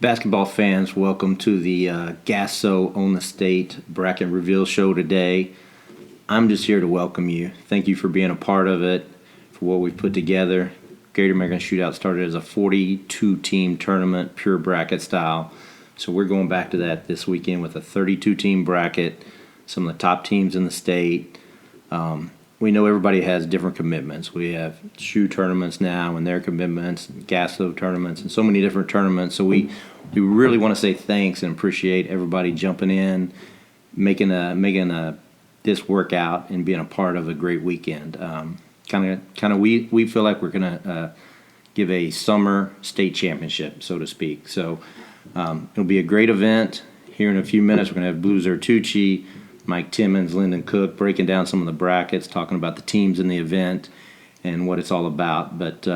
Basketball fans, welcome to the GASO on the State Bracket Reveal Show today. I'm just here to welcome you. Thank you for being a part of it, for what we've put together. Great American Shootout started as a 42-team tournament, pure bracket style. So we're going back to that this weekend with a 32-team bracket, some of the top teams in the state. We know everybody has different commitments. We have shoe tournaments now and their commitments, GASO tournaments, and so many different tournaments. So we really want to say thanks and appreciate everybody jumping in, making this workout and being a part of a great weekend. We feel like we're gonna give a summer state championship, so to speak. So it'll be a great event. Here in a few minutes, we're gonna have Zertuche, Mike Timmins, Lyndon Cook breaking down some of the brackets, talking about the teams in the event and what it's all about. But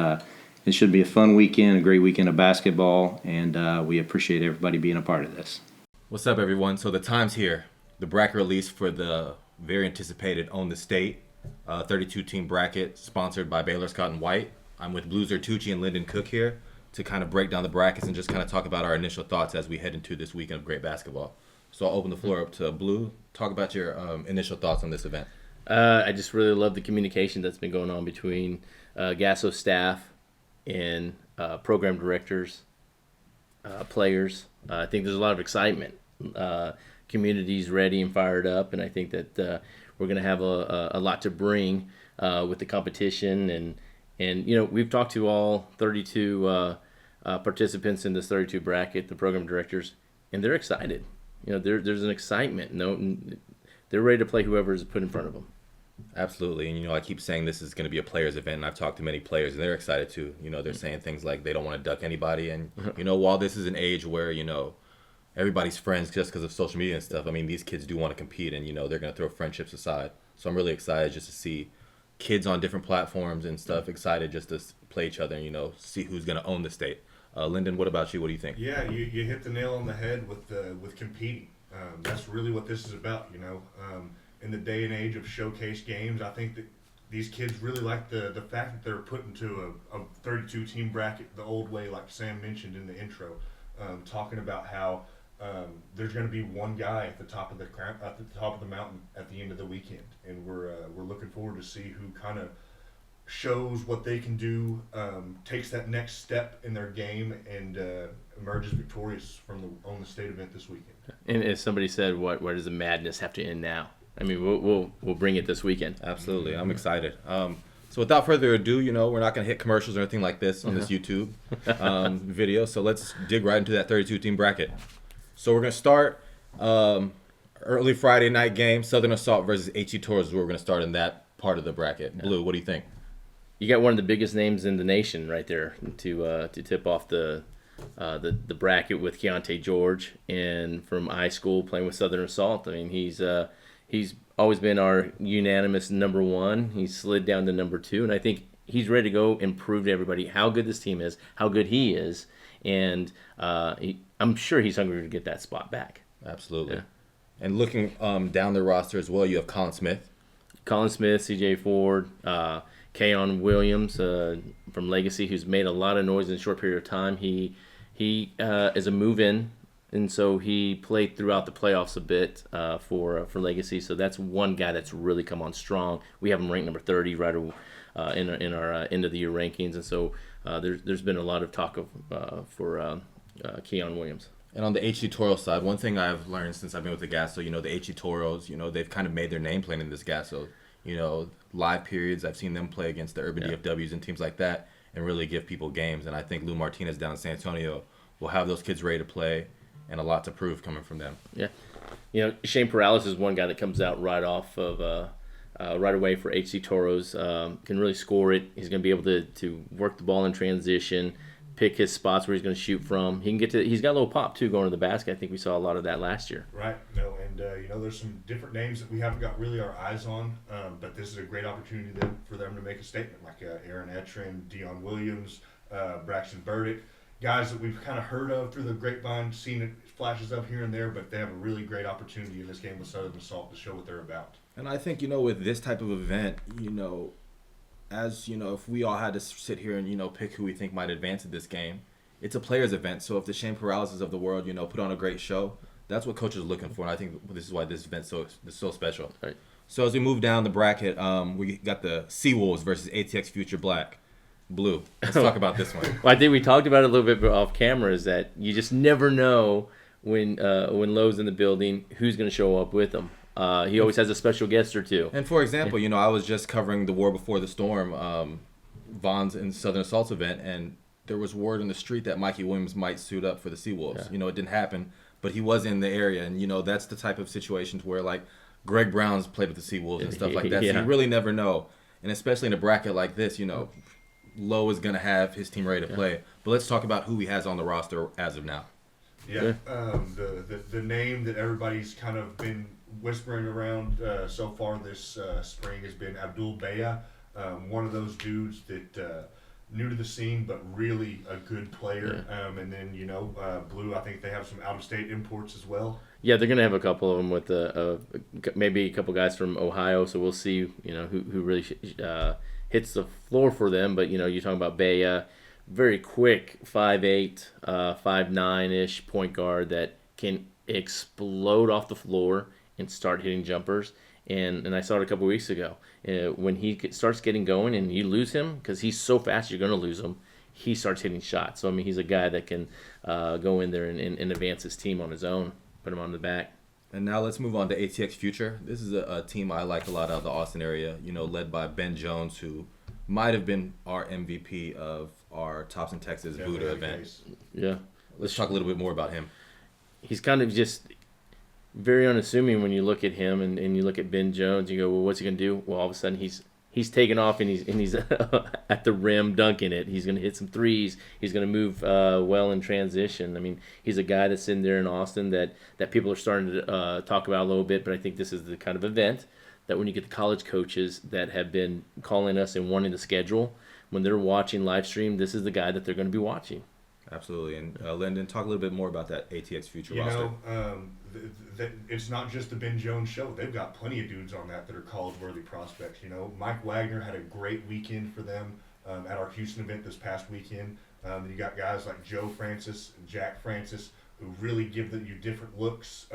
it should be a fun weekend, a great weekend of basketball, and we appreciate everybody being a part of this. What's up, everyone? So the time's here. The bracket release for the very anticipated Own the State 32-team bracket sponsored by Baylor Scott and White. I'm with Blue Zertuche and Lyndon Cook here to kind of break down the brackets and just kind of talk about our initial thoughts as we head into this weekend of great basketball. So I'll open the floor up to Blue. Talk about your initial thoughts on this event. I just really love the communication that's been going on between GASO staff and program directors, players. I think there's a lot of excitement. Community's ready and fired up, and I think that we're going to have a lot to bring with the competition. And you know, we've talked to all 32 participants in this 32 bracket, the program directors, and they're excited. You know, there's an excitement. They're ready to play whoever is put in front of them. Absolutely. And, you know, I keep saying this is going to be a players event, and I've talked to many players, and they're excited too. You know, they're saying things like they don't want to duck anybody. And, you know, while this is an age where, you know, everybody's friends just because of social media and stuff, I mean, these kids do want to compete, and, you know, they're going to throw friendships aside. So I'm really excited just to see kids on different platforms and stuff excited just to play each other and, you know, see who's going to own the state. Lyndon, what about you? What do you think? Yeah, you hit the nail on the head with competing. That's really what this is about, you know. In the day and age of showcase games, I think that these kids really like the fact that they're put into a 32-team bracket the old way, like Sam mentioned in the intro, talking about how there's going to be one guy at the top of the mountain at the end of the weekend, and we're looking forward to see who kind of shows what they can do, takes that next step in their game, and emerges victorious from the Own the State event this weekend. And as somebody said, where does the madness have to end now? I mean, we'll bring it this weekend. Absolutely. I'm excited. So without further ado, you know, we're not going to hit commercials or anything like this on this YouTube video. So let's dig right into that 32-team bracket. So we're going to start early Friday night game, Southern Assault versus HE Tours. We're going to start in that part of the bracket. Blue, what do you think? You got one of the biggest names in the nation right there to tip off the bracket with Keontae George, and from high school playing with Southern Assault. I mean, he's always been our unanimous number one. He slid down to number two, and I think he's ready to go and prove to everybody how good this team is, how good he is, and I'm sure he's hungry to get that spot back. Absolutely. Yeah. And looking down the roster as well, you have Colin Smith, C.J. Ford, Keon Williams from Legacy, who's made a lot of noise in a short period of time. He is a move-in, and so he played throughout the playoffs a bit for Legacy. So that's one guy that's really come on strong. We have him ranked number 30 right in our end of the year rankings, and so there's been a lot of talk for Keon Williams. And on the HE Toro side, one thing I've learned since I've been with the GASO, you know, the HE Toros, you know, they've kind of made their name playing in this GASO. You know, live periods, I've seen them play against the Urban DFWs and teams like that and really give people games. And I think Lou Martinez down in San Antonio will have those kids ready to play and a lot to prove coming from them. Yeah. You know, Shane Perales is one guy that comes out right off of right away for HC Toros. Can really score it. He's going to be able to work the ball in transition, pick his spots where he's going to shoot from. He's got a little pop too going to the basket. I think we saw a lot of that last year. Right. No, and you know, there's some different names that we haven't got really our eyes on, but this is a great opportunity for them to make a statement, like Aaron Etrin, Dion Williams, Braxton Burdick, guys that we've kind of heard of through the grapevine, seen it flashes up here and there, but they have a really great opportunity in this game with Southern Assault to show what they're about. And I think, you know, with this type of event, you know, as, you know, if we all had to sit here and, you know, pick who we think might advance in this game, it's a players event. So if the Shane Paralysis of the world, put on a great show, that's what coaches are looking for. And I think this is why this event's so special. Right. So as we move down the bracket, we got the Seawolves versus ATX Future Blue. Let's talk about this one. Well, I think we talked about it a little bit off camera. Is that you just never know when Lowe's in the building who's going to show up with him. He always has a special guest or two. And for example, I was just covering the War Before the Storm, Vaughn's and Southern Assault's event, and there was word in the street that Mikey Williams might suit up for the Seawolves. Yeah. It didn't happen, but he was in the area, and that's the type of situations where like Greg Brown's played with the Seawolves and stuff like that. Yeah. So you really never know, and especially in a bracket like this, Lowe is gonna have his team ready to play. But let's talk about who he has on the roster as of now. Yeah, the name that everybody's kind of been whispering around so far this spring has been Abdul Baya, one of those dudes that new to the scene but really a good player. Yeah. And then Blue, I think they have some out-of-state imports as well. Yeah, they're gonna have a couple of them with maybe a couple guys from Ohio. So we'll see, who really hits the floor for them. But you're talking about Baya, very quick 5'8", 5'9" point guard that can explode off the floor and start hitting jumpers. And I saw it a couple weeks ago. When he starts getting going and you lose him, because he's so fast you're going to lose him, he starts hitting shots. So, he's a guy that can go in there and advance his team on his own, put him on the back. And now let's move on to ATX Future. This is a team I like a lot out of the Austin area, led by Ben Jones, who might have been our MVP of our Tops in Texas Buddha event. Yeah. Let's talk a little bit more about him. He's kind of just very unassuming when you look at him and you look at Ben Jones. You go, well, what's he going to do? Well, all of a sudden he's taking off and he's at the rim dunking it. He's going to hit some threes. He's going to move well in transition. He's a guy that's in there in Austin that people are starting to talk about a little bit, but I think this is the kind of event that when you get the college coaches that have been calling us and wanting to schedule, when they're watching live stream, this is the guy that they're going to be watching. Absolutely. And Lyndon, talk a little bit more about that ATX Future roster. It's not just the Ben Jones show. They've got plenty of dudes on that are college-worthy prospects. Mike Wagner had a great weekend for them at our Houston event this past weekend. You got guys like Joe Francis and Jack Francis who really give you different looks,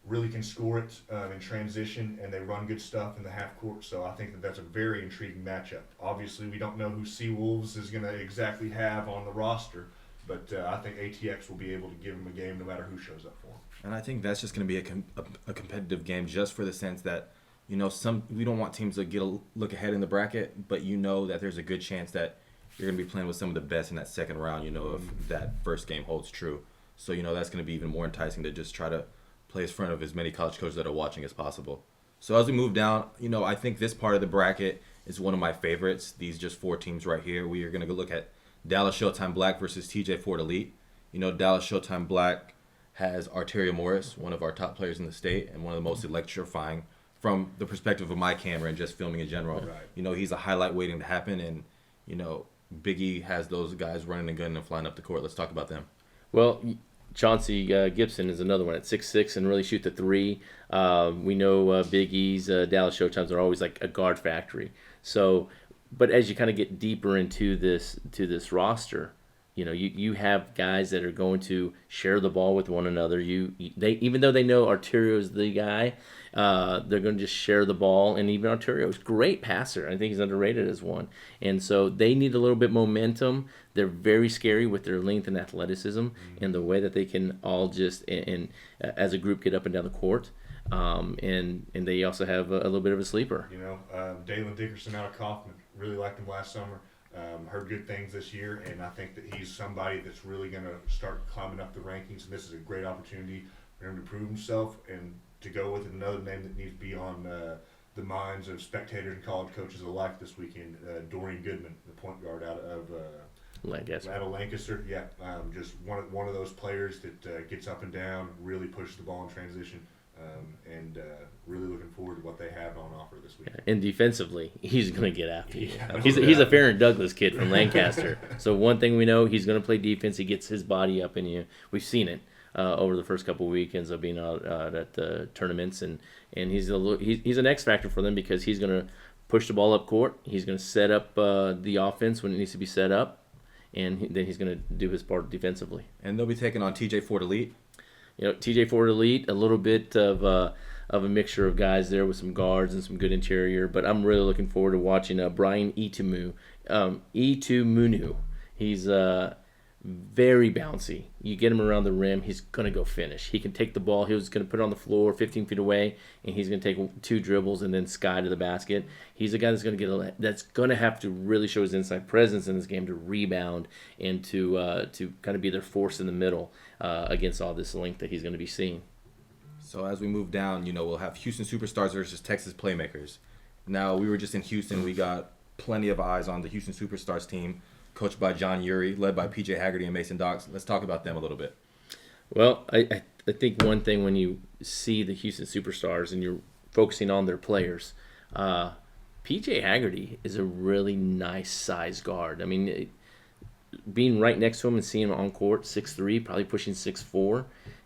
really can score it in transition, and they run good stuff in the half court. So I think that's a very intriguing matchup. Obviously, we don't know who Seawolves is going to exactly have on the roster, but I think ATX will be able to give them a game no matter who shows up for them. And I think that's just going to be a competitive game, just for the sense that, we don't want teams to get a look ahead in the bracket, but that there's a good chance that you're going to be playing with some of the best in that second round, if that first game holds true. So, that's going to be even more enticing to just try to play in front of as many college coaches that are watching as possible. So as we move down, I think this part of the bracket is one of my favorites. These just four teams right here. We are going to go look at Dallas Showtime Black versus TJ Ford Elite. Dallas Showtime Black has Arterio Morris, one of our top players in the state and one of the most electrifying from the perspective of my camera and just filming in general. Right. He's a highlight waiting to happen, and, Biggie has those guys running and gunning and flying up the court. Let's talk about them. Well, Chauncey Gibson is another one at 6'6" and really shoot the three. We know Big E's Dallas Showtimes are always like a guard factory. So, but as you kind of get deeper into this roster, you have guys that are going to share the ball with one another. They even though they know Arterio is the guy, they're going to just share the ball. And even Arterio is a great passer. I think he's underrated as one. And so they need a little bit momentum. They're very scary with their length and athleticism and the way that they can all just and as a group get up and down the court. And they also have a little bit of a sleeper. Dalen Dickerson out of Kaufman, really liked him last summer. Heard good things this year, and I think that he's somebody that's really going to start climbing up the rankings, and this is a great opportunity for him to prove himself and to go with another name that needs to be on the minds of spectators and college coaches alike this weekend, Dorian Goodman, the point guard out of Lancaster. Yeah, just one of those players that gets up and down, really pushes the ball in transition. And really looking forward to what they have on offer this week. And defensively, he's going to get after you. Yeah, He's a Farron Douglas kid from Lancaster. So one thing we know, he's going to play defense. He gets his body up in you. We've seen it over the first couple of weekends of being out at the tournaments, and he's an X factor for them because he's going to push the ball up court. He's going to set up the offense when it needs to be set up, and then he's going to do his part defensively. And they'll be taking on TJ Ford Elite. TJ Ford Elite, a little bit of a mixture of guys there with some guards and some good interior. But I'm really looking forward to watching Brian Itumunu. He's very bouncy. You get him around the rim, he's going to go finish. He can take the ball. He was going to put it on the floor 15 feet away, and he's going to take 2 dribbles and then sky to the basket. He's a guy that's going to have to really show his inside presence in this game to rebound and to kind of be their force in the middle against all this length that he's going to be seeing. So as we move down, we'll have Houston Superstars versus Texas Playmakers. Now, we were just in Houston. We got plenty of eyes on the Houston Superstars team, coached by John Urey, led by P.J. Haggerty and Mason Docks. Let's talk about them a little bit. Well, I think one thing when you see the Houston Superstars and you're focusing on their players, P.J. Haggerty is a really nice size guard. I mean, being right next to him and seeing him on court, 6'3", probably pushing 6'4",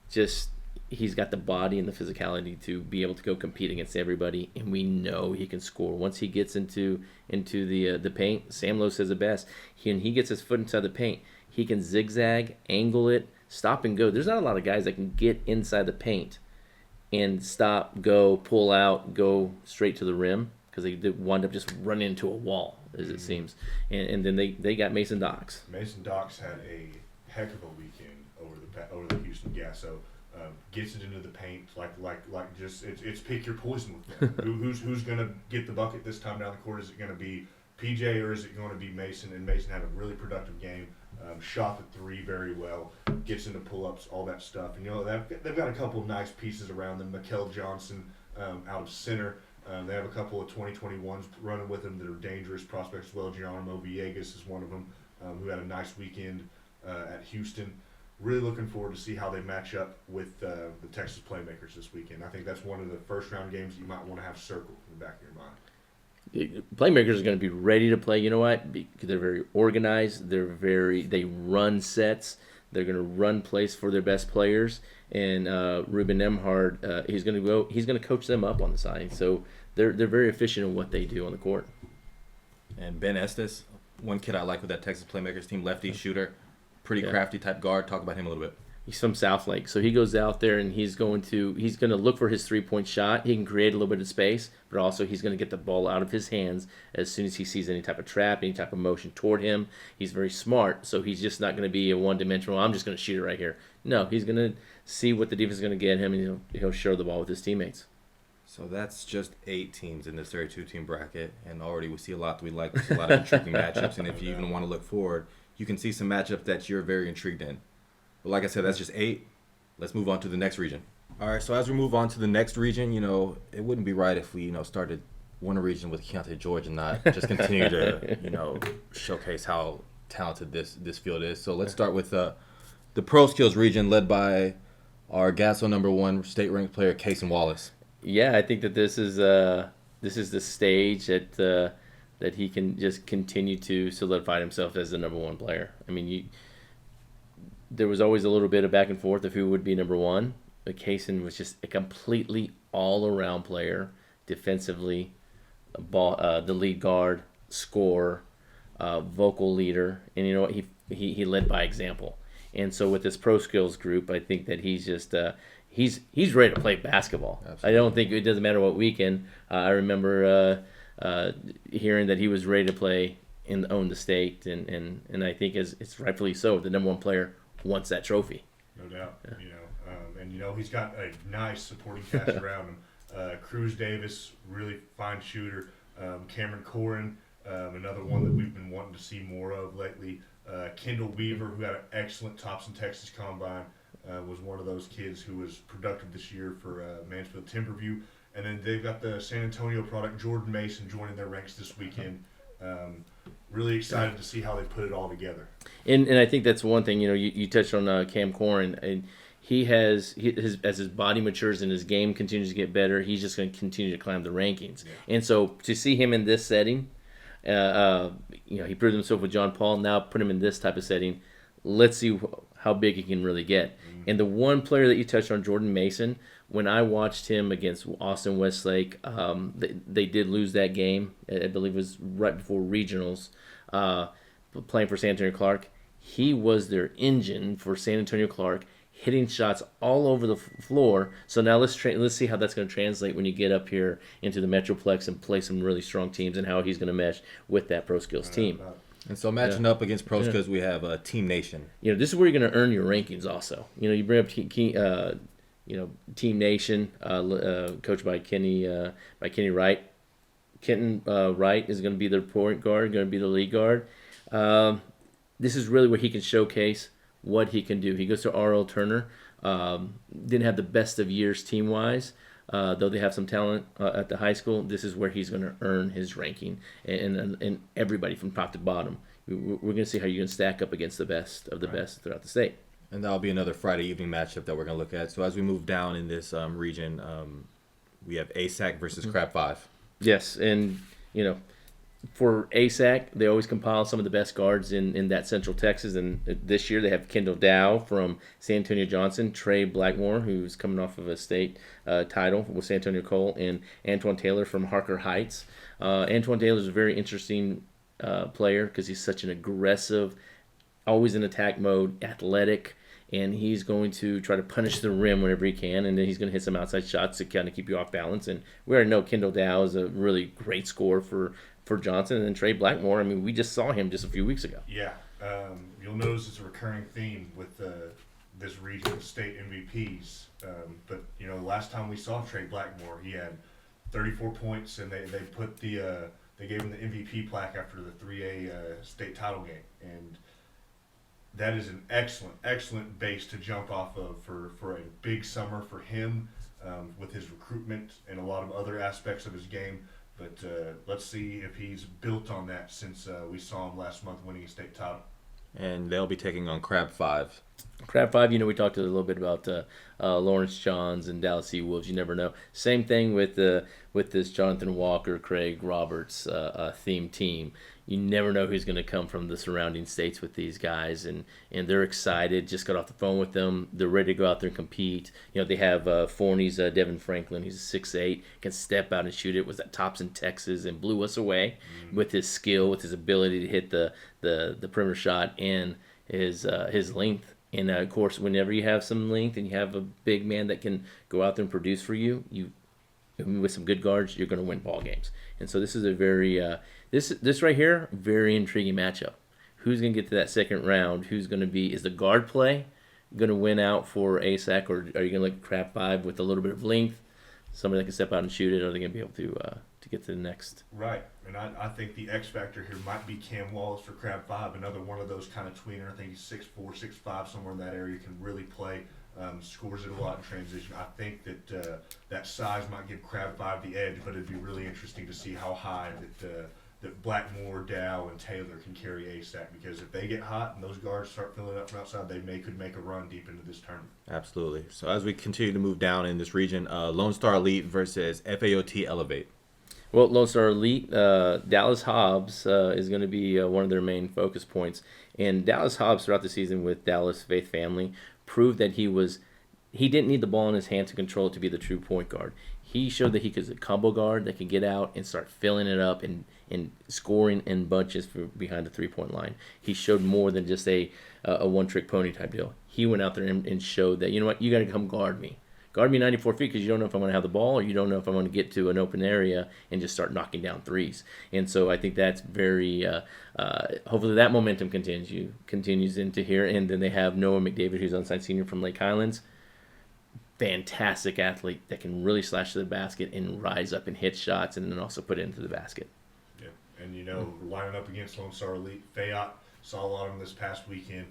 just he's got the body and the physicality to be able to go compete against everybody, and we know he can score. Once he gets into the paint, Sam Lowe says it best. When he gets his foot inside the paint, he can zigzag, angle it, stop and go. There's not a lot of guys that can get inside the paint and stop, go, pull out, go straight to the rim, because they wind up just running into a wall, as it seems. And then they got Mason Docks. Mason Docks had a heck of a weekend over the Houston GASO. Gets it into the paint like just it's pick your poison with them. who's gonna get the bucket this time down the court? Is it gonna be PJ or is it going to be Mason? And Mason had a really productive game. Shot the 3 very well. Gets into pull-ups, all that stuff. And they've got a couple of nice pieces around them. Mikel Johnson out of center. They have a couple of 2021s running with them that are dangerous prospects as well. Geronimo Villegas is one of them who had a nice weekend at Houston. Really looking forward to see how they match up with the Texas Playmakers this weekend. I think that's one of the first-round games that you might want to have circled in the back of your mind. Playmakers are going to be ready to play. You know what? Because they're very organized. They run sets. They're going to run plays for their best players. And Ruben Nemhard, he's going to coach them up on the side. So they're very efficient in what they do on the court. And Ben Estes, one kid I like with that Texas Playmakers team, lefty shooter. Pretty crafty type guard. Talk about him a little bit. He's from South Lake, so he goes out there and he's going to look for his 3-point shot. He can create a little bit of space, but also he's going to get the ball out of his hands as soon as he sees any type of trap, any type of motion toward him. He's very smart, so he's just not going to be a one-dimensional, I'm just going to shoot it right here. No, he's going to see what the defense is going to get him, and he'll share the ball with his teammates. So that's just 8 teams in this 32-team bracket, and already we see a lot that we like. There's a lot of intriguing matchups, and if you even want to look forward, you can see some matchups that you're very intrigued in. But like I said, that's just 8. Let's move on to the next region. All right, so as we move on to the next region, it wouldn't be right if we, started one region with Keontae George and not just continue to, showcase how talented this field is. So let's start with the Pro Skills region led by our GASO #1 state-ranked player, Cason Wallace. Yeah, I think that this is the stage that he can just continue to solidify himself as the #1 player. I mean, there was always a little bit of back and forth of who would be #1, but Cason was just a completely all-around player, defensively, the lead guard, scorer, vocal leader, and you know what? He led by example. And so with this Pro Skills group, I think that he's just he's ready to play basketball. Absolutely. I don't think it doesn't matter what weekend. I remember hearing that he was ready to play and own the state, and I think it's rightfully so. The #1 player wants that trophy. No doubt. Yeah. He's got a nice supporting cast around him. Cruz Davis, really fine shooter. Cameron Corrin, another one that we've been wanting to see more of lately. Kendall Weaver, who had an excellent Thompson, Texas Combine, was one of those kids who was productive this year for Mansfield Timberview. And then they've got the San Antonio product, Jordan Mason, joining their ranks this weekend. Really excited to see how they put it all together. And I think that's one thing. You touched on Cam Corrin, and as his body matures and his game continues to get better, he's just going to continue to climb the rankings. Yeah. And so to see him in this setting, he proved himself with John Paul. Now put him in this type of setting. Let's see how big he can really get. Mm-hmm. And the one player that you touched on, Jordan Mason, when I watched him against Austin Westlake, they did lose that game. I believe it was right before regionals, playing for San Antonio Clark. he was their engine for San Antonio Clark, hitting shots all over the floor. So now let's see how that's going to translate when you get up here into the Metroplex and play some really strong teams, and how he's going to mesh with that Pro Skills team. And so matching up against Pro Skills, we have Team Nation. This is where you're going to earn your rankings also. You bring up Team Nation, coached by Kenny Wright. Kenton Wright is going to be their point guard, going to be the lead guard. This is really where he can showcase what he can do. He goes to R.L. Turner. Didn't have the best of years team-wise, though they have some talent at the high school. This is where he's going to earn his ranking, and everybody from top to bottom. We're going to see how you can stack up against the best of the best throughout the state. And that'll be another Friday evening matchup that we're going to look at. So as we move down in this region, we have ASAC versus Crab 5. Yes, and for ASAC, they always compile some of the best guards in that Central Texas, and this year they have Kendall Dow from San Antonio Johnson, Trey Blackmore, who's coming off of a state title with San Antonio Cole, and Antoine Taylor from Harker Heights. Antoine Taylor is a very interesting player because he's such an aggressive, always in attack mode, athletic, and he's going to try to punish the rim whenever he can, and then he's going to hit some outside shots to kind of keep you off balance. And we already know Kendall Dow is a really great scorer for Johnson. And then Trey Blackmore, I mean, we just saw him just a few weeks ago. Yeah, you'll notice it's a recurring theme with this region state MVPs. But last time we saw Trey Blackmore, he had 34 points, and they gave him the MVP plaque after the 3A state title game, and that is an excellent base to jump off of for a big summer for him, with his recruitment and a lot of other aspects of his game. But let's see if he's built on that since we saw him last month winning a state title. And they'll be taking on Crab 5. Crab 5, we talked a little bit about Lawrence Johns and Dallas Seawolves. You never know. Same thing with this Jonathan Walker, Craig Roberts theme team. You never know who's going to come from the surrounding states with these guys, and they're excited. Just got off the phone with them. They're ready to go out there and compete. They have Forney's Devin Franklin. He's a 6'8", can step out and shoot it. Was at Tops in Texas and blew us away with his skill, with his ability to hit the perimeter shot and his length. And of course, whenever you have some length and you have a big man that can go out there and produce for you, with some good guards, you're going to win ball games. And so this is a very this right here, very intriguing matchup. Who's going to get to that second round? Is the guard play going to win out for ASAC, or are you going to look at Crab 5 with a little bit of length, somebody that can step out and shoot it? Or are they going to be able to get to the next? Right, and I think the X factor here might be Cam Wallace for Crab 5, another one of those kind of tweener. I think he's 6'4", 6'5", somewhere in that area, can really play. Scores it a lot in transition. I think that that size might give Crab 5 the edge, but it'd be really interesting to see how high that Blackmore, Dow, and Taylor can carry ASAC, because if they get hot and those guards start filling up from outside, they could make a run deep into this tournament. Absolutely. So as we continue to move down in this region, Lone Star Elite versus FAOT Elevate. Well, Lone Star Elite, Dallas Hobbs is going to be one of their main focus points. And Dallas Hobbs, throughout the season with Dallas Faith Family, proved that he didn't need the ball in his hand to control it to be the true point guard. He showed that he was a combo guard that could get out and start filling it up and scoring in bunches behind the three-point line. He showed more than just a one-trick pony type deal. He went out there and showed that, you know what, you got to come guard me. Guard me 94 feet, because you don't know if I'm going to have the ball, or you don't know if I'm going to get to an open area and just start knocking down threes. And so I think that's very hopefully that momentum continues into here. And then they have Noah McDavid, who's unsigned senior from Lake Highlands. Fantastic athlete that can really slash to the basket and rise up and hit shots, and then also put it into the basket. Yeah, and lining up against Lone Star Elite, FAOT, saw a lot of them this past weekend.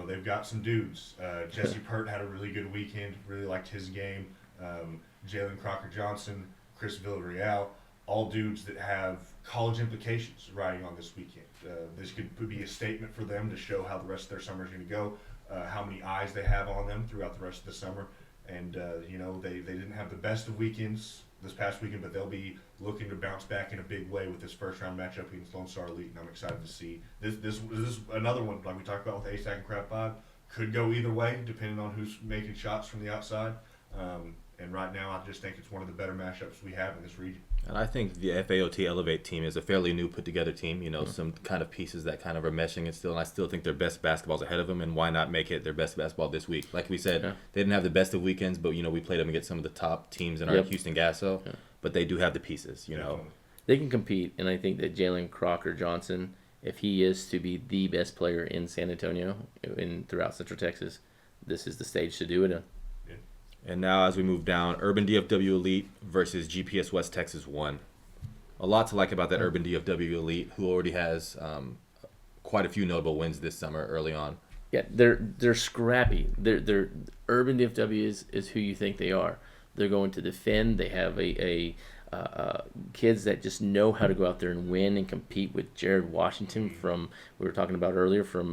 They've got some dudes. Jesse Pert had a really good weekend. Really liked his game. Jalen Crocker-Johnson, Chris Villarreal, all dudes that have college implications riding on this weekend. This could be a statement for them to show how the rest of their summer is going to go, how many eyes they have on them throughout the rest of the summer. And, they didn't have the best of weekends this past weekend, but they'll be looking to bounce back in a big way with this first-round matchup against Lone Star Elite, and I'm excited to see. This is another one, like we talked about with ASAC and Crab 5, could go either way, depending on who's making shots from the outside. And right now, I just think it's one of the better matchups we have in this region. And I think the FAOT Elevate team is a fairly new put together team. Some kind of pieces that kind of are meshing it still. And I still think their best basketball's ahead of them. And why not make it their best basketball this week? Like we said, they didn't have the best of weekends, but we played them against some of the top teams in our Houston GASO. But they do have the pieces. They can compete, and I think that Jalen Crocker Johnson, if he is to be the best player in San Antonio and throughout Central Texas, this is the stage to do it in. And now as we move down, Urban DFW Elite versus GPS West Texas 1. A lot to like about that Urban DFW Elite, who already has quite a few notable wins this summer early on. Yeah, they're scrappy. They're Urban DFW is who you think they are. They're going to defend. They have a kids that just know how to go out there and win and compete with Jared Washington from we were talking about earlier from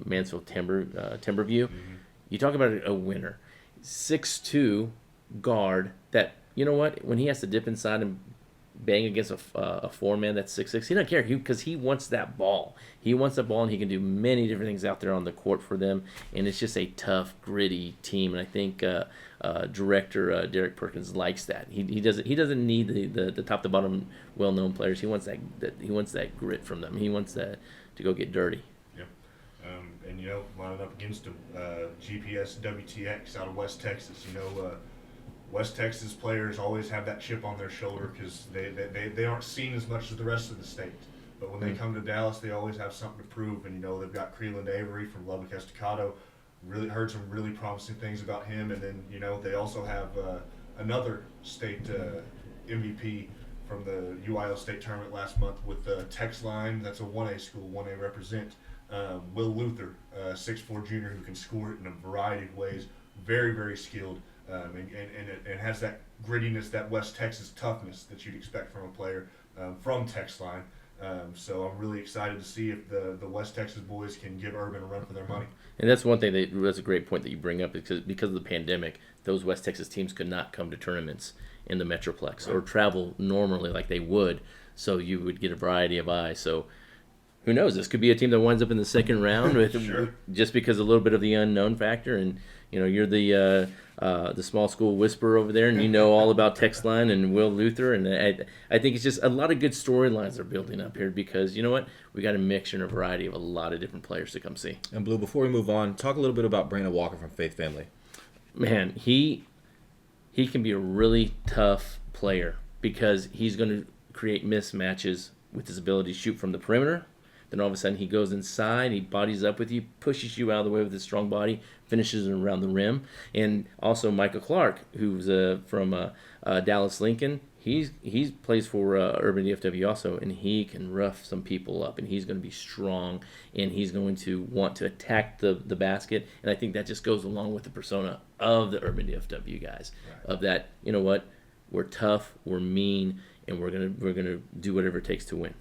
Mansfield Timberview. You talk about a winner. 6'2" guard that, when he has to dip inside and bang against a four-man that's 6'6", he doesn't care because he wants that ball. He wants the ball, and he can do many different things out there on the court for them, and it's just a tough, gritty team, and I think director Derek Perkins likes that. He doesn't need the top to bottom well-known players. He wants that grit from them. He wants that to go get dirty. And lining up against them, GPS WTX out of West Texas. West Texas players always have that chip on their shoulder because they aren't seen as much as the rest of the state. But when they come to Dallas, they always have something to prove. And they've got Creeland Avery from Lubbock Estacado. Really heard some really promising things about him. And then they also have another state MVP from the UIL state tournament last month with Tex Line. That's a 1A school, 1A represent. Will Luther, 6'4" junior who can score it in a variety of ways. Very, very skilled. And has that grittiness, that West Texas toughness that you'd expect from a player from Tex Line. So I'm really excited to see if the West Texas boys can give Urban a run for their money. And that's one thing that's a great point that you bring up because of the pandemic, those West Texas teams could not come to tournaments in the Metroplex or travel normally like they would. So you would get a variety of eyes. So who knows? This could be a team that winds up in the second round with just because a little bit of the unknown factor. And you're the small school whisperer over there, and all about Tex Line and Will Luther. And I think it's just a lot of good storylines are building up here because you know what? We got a mixture and a variety of a lot of different players to come see. And Blue, before we move on, talk a little bit about Brandon Walker from Faith Family. Man, he can be a really tough player because he's going to create mismatches with his ability to shoot from the perimeter. Then all of a sudden he goes inside, he bodies up with you, pushes you out of the way with his strong body, finishes around the rim. And also Michael Clark, who's from Dallas Lincoln, he plays for Urban DFW also, and he can rough some people up, and he's going to be strong, and he's going to want to attack the basket. And I think that just goes along with the persona of the Urban DFW guys, of that, we're tough, we're mean, and we're gonna do whatever it takes to win.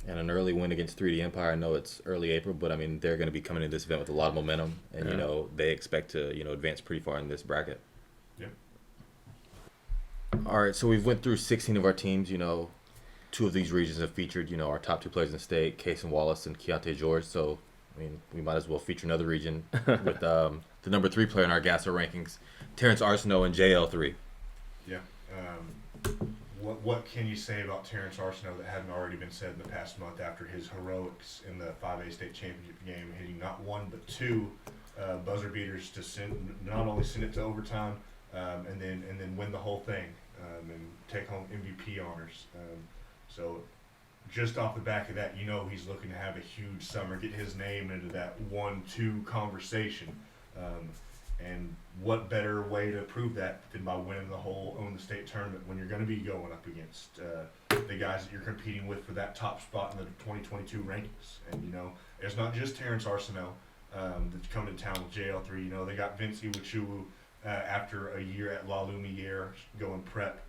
And an early win against 3D Empire. I know it's early April, but they're going to be coming into this event with a lot of momentum, and they expect to advance pretty far in this bracket. Yeah. All right, so we've went through 16 of our teams. Two of these regions have featured our top two players in the state, Case and Wallace and Keontae George. So we might as well feature another region with the number 3 player in our GASO rankings, Terrence Arsenault and JL3. Yeah. What can you say about Terrence Arsenault that hadn't already been said in the past month after his heroics in the 5A state championship game, hitting not one but 2 buzzer beaters to not only send it to overtime and then win the whole thing and take home MVP honors. So just off the back of that, he's looking to have a huge summer, get his name into that 1-2 conversation. And what better way to prove that than by winning the whole Own the State tournament when you're going to be going up against the guys that you're competing with for that top spot in the 2022 rankings. And, it's not just Terrence Arsenault that's coming to town with JL3. They got Vinci Wachuwu after a year at La Lumiere going prep.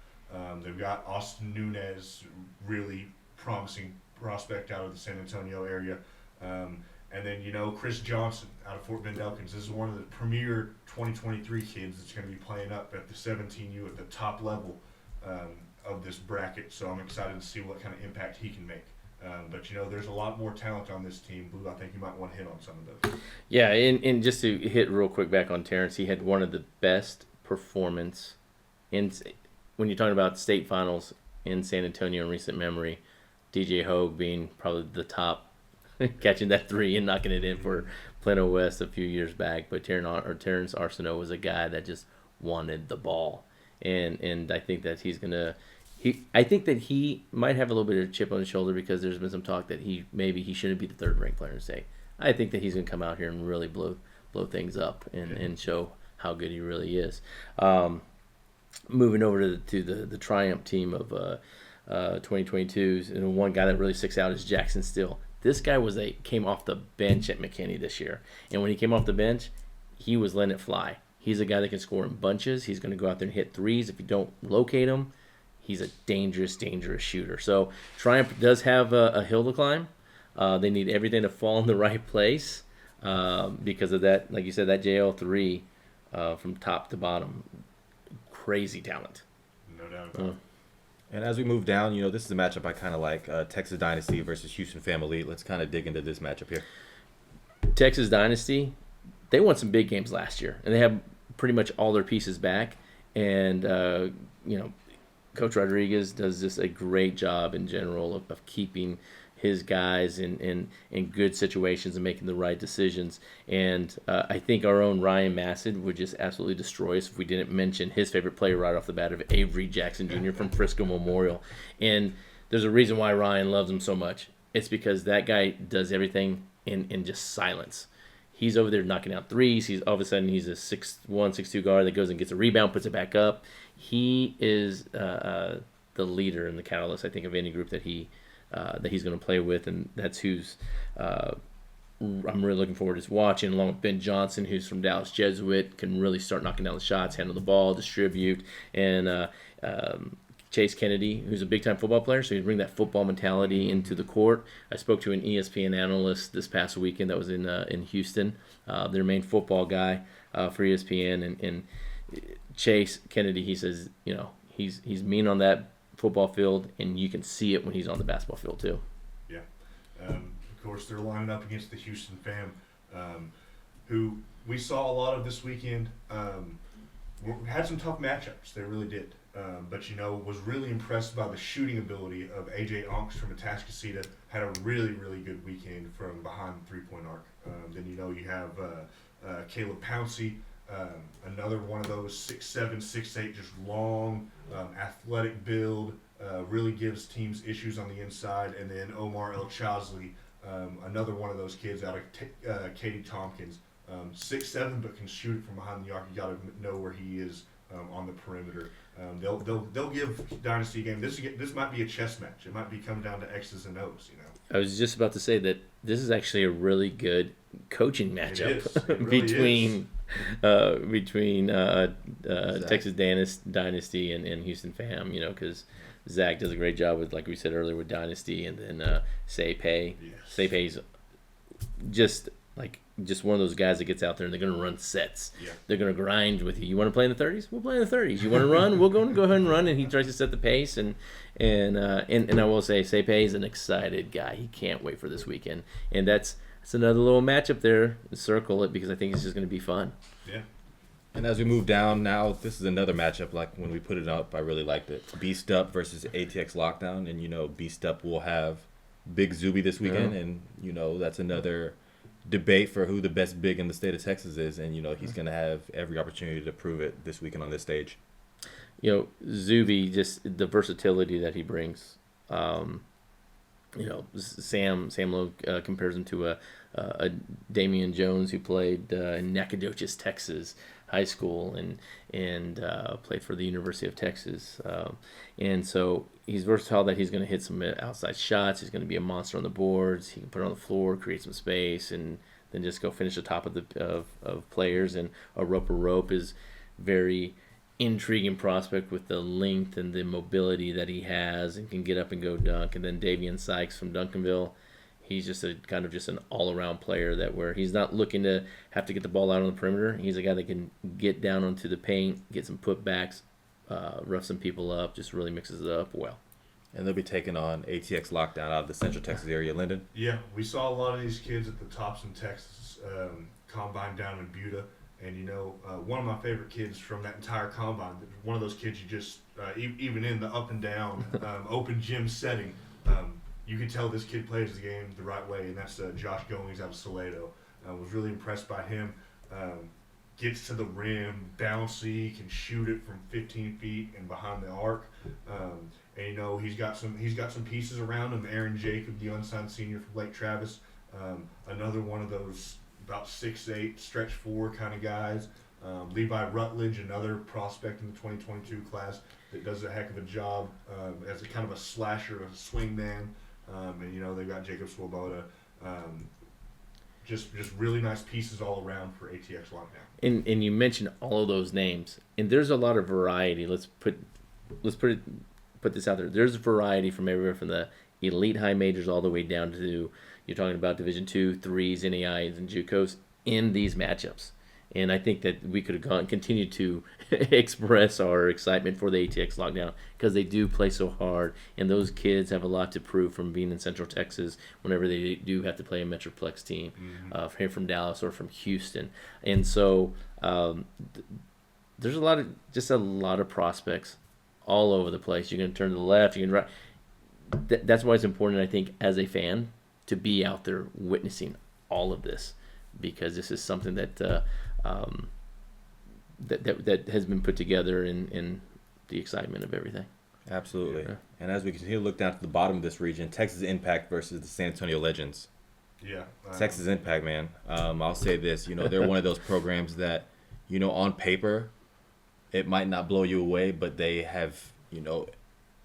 They've got Austin Nunez, really promising prospect out of the San Antonio area. And then, Chris Johnson out of Fort Bend Elkins. This is one of the premier 2023 kids that's going to be playing up at the 17U at the top level of this bracket. So I'm excited to see what kind of impact he can make. But, there's a lot more talent on this team. Blue, I think you might want to hit on some of those. Yeah, and just to hit real quick back on Terrence, he had one of the best performance when you're talking about state finals in San Antonio in recent memory. DJ Hogue being probably the top, catching that three and knocking it in for Plano West a few years back. But Terrence Arsenault was a guy that just wanted the ball, and I think that I think that he might have a little bit of a chip on his shoulder because there's been some talk that he shouldn't be the third ranked player in the state. I think that he's going to come out here and really blow things up and show how good he really is. Moving over to the Triumph team of 2022s, and one guy that really sticks out is Jackson Steele. This guy came off the bench at McKinney this year, and when he came off the bench, he was letting it fly. He's a guy that can score in bunches. He's going to go out there and hit threes. If you don't locate him, he's a dangerous shooter. So Triumph does have a hill to climb. They need everything to fall in the right place because of that, like you said, that JL3 from top to bottom. Crazy talent. No doubt about it. And as we move down, this is a matchup I kind of like. Texas Dynasty versus Houston Family. Let's kind of dig into this matchup here. Texas Dynasty, they won some big games last year, and they have pretty much all their pieces back. And, Coach Rodriguez does just a great job in general of keeping his guys in good situations and making the right decisions. And I think our own Ryan Massad would just absolutely destroy us if we didn't mention his favorite player right off the bat of Avery Jackson Jr. from Frisco Memorial. And there's a reason why Ryan loves him so much. It's because that guy does everything in just silence. He's over there knocking out threes. All of a sudden he's a 6'1", 6'2" guard that goes and gets a rebound, puts it back up. He is the leader and the catalyst, I think, of any group that he's going to play with, and that's who's I'm really looking forward to watching, along with Ben Johnson, who's from Dallas Jesuit, can really start knocking down the shots, handle the ball, distribute, and Chase Kennedy, who's a big-time football player, so he'd bring that football mentality into the court. I spoke to an ESPN analyst this past weekend that was in Houston, their main football guy for ESPN, and Chase Kennedy, he says, he's mean on that football field, and you can see it when he's on the basketball field too. Yeah. Of course, they're lining up against the Houston Fam, who we saw a lot of this weekend. Had some tough matchups. They really did. But, was really impressed by the shooting ability of A.J. Onks from Atascocita. Had a really, really good weekend from behind the three-point arc. Then, you have Caleb Pouncey, another one of those 6'7", 6'8", just long, athletic build, really gives teams issues on the inside. And then Omar El Chazli, another one of those kids out of Katy Tompkins, 6'7", but can shoot it from behind the arc. You got to know where he is on the perimeter. They'll give Dynasty a game. This might be a chess match. It might be come down to X's and O's. I was just about to say that this is actually a really good coaching matchup It really between Texas Dynasty and Houston Fam. Because Zach does a great job with, like we said earlier, with Dynasty, and then Say-Pay. Yes. Say-Pay's just one of those guys that gets out there and they're going to run sets. Yeah. They're going to grind with you. You want to play in the 30s? We'll play in the 30s. You want to run? We'll go ahead and run. And he tries to set the pace. And I will say, Say-Pay is an excited guy. He can't wait for this weekend. And that's another little matchup there. Circle it because I think it's just going to be fun. Yeah. And as we move down now, this is another matchup. Like when we put it up, I really liked it. Beast Up versus ATX Lockdown. And, Beast Up will have Big Zuby this weekend. Yeah. And, that's another debate for who the best big in the state of Texas is, and he's going to have every opportunity to prove it this weekend on this stage. Zuby, just the versatility that he brings. Sam Lowe compares him to a Damian Jones who played in Nacogdoches, Texas high school and played for the University of Texas. And so he's versatile that he's going to hit some outside shots. He's going to be a monster on the boards. He can put it on the floor, create some space, and then just go finish the top of players. And a rope is very intriguing prospect with the length and the mobility that he has and can get up and go dunk. And then Davian Sykes from Duncanville, he's just an all-around player that where he's not looking to have to get the ball out on the perimeter. He's a guy that can get down onto the paint, get some putbacks, rough some people up, just really mixes it up well. And they'll be taking on ATX Lockdown out of the Central Texas area. Lyndon? Yeah, we saw a lot of these kids at the Thompson, Texas Combine down in Buda, And one of my favorite kids from that entire combine, one of those kids you just, even in the up and down open gym setting, you can tell this kid plays the game the right way, and that's Josh Goings out of Salado. I was really impressed by him. Gets to the rim, bouncy, can shoot it from 15 feet and behind the arc. And he's got some pieces around him. Aaron Jacob, the unsigned senior from Lake Travis, another one of those about 6'8", stretch 4 kind of guys. Levi Rutledge, another prospect in the 2022 class that does a heck of a job as a kind of a slasher, a swing man. And they've got Jacob Swoboda. Just really nice pieces all around for ATX Lockdown. And you mentioned all of those names, and there's a lot of variety. Let's put this out there. There's variety from everywhere from the elite high majors all the way down to, you're talking about Division 2, 3s, NAIs, and JUCOs in these matchups. And I think that we could have continued to express our excitement for the ATX Lockdown because they do play so hard, and those kids have a lot to prove from being in Central Texas whenever they do have to play a Metroplex team, here from Dallas or from Houston. And so there's a lot of prospects all over the place. You can turn to the left, you can right. That's why it's important, I think, as a fan, to be out there witnessing all of this, because this is something that that has been put together in the excitement of everything. Absolutely. Yeah. And as we continue to look down to the bottom of this region, Texas Impact versus the San Antonio Legends. Yeah. Texas Impact, man. I'll say this, they're one of those programs that, on paper, it might not blow you away, but they have,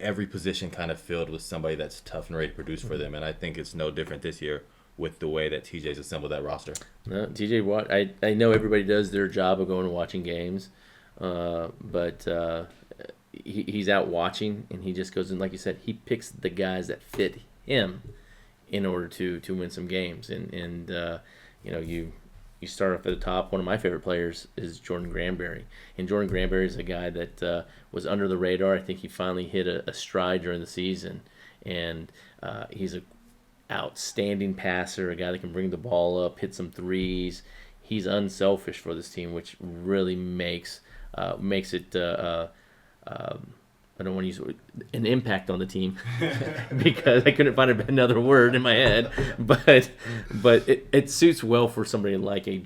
every position kind of filled with somebody that's tough and ready to produce for them. And I think it's no different this year with the way that TJ's assembled that roster. TJ, I know everybody does their job of going and watching games, but he's out watching, and he just goes in, like you said, he picks the guys that fit him in order to win some games. And you start off at the top. One of my favorite players is Jordan Granberry. And Jordan Granberry is a guy that was under the radar. I think he finally hit a stride during the season. And he's a outstanding passer, a guy that can bring the ball up, hit some threes. He's unselfish for this team, which really makes it I don't want to use an impact on the team because I couldn't find another word in my head, but it suits well for somebody like a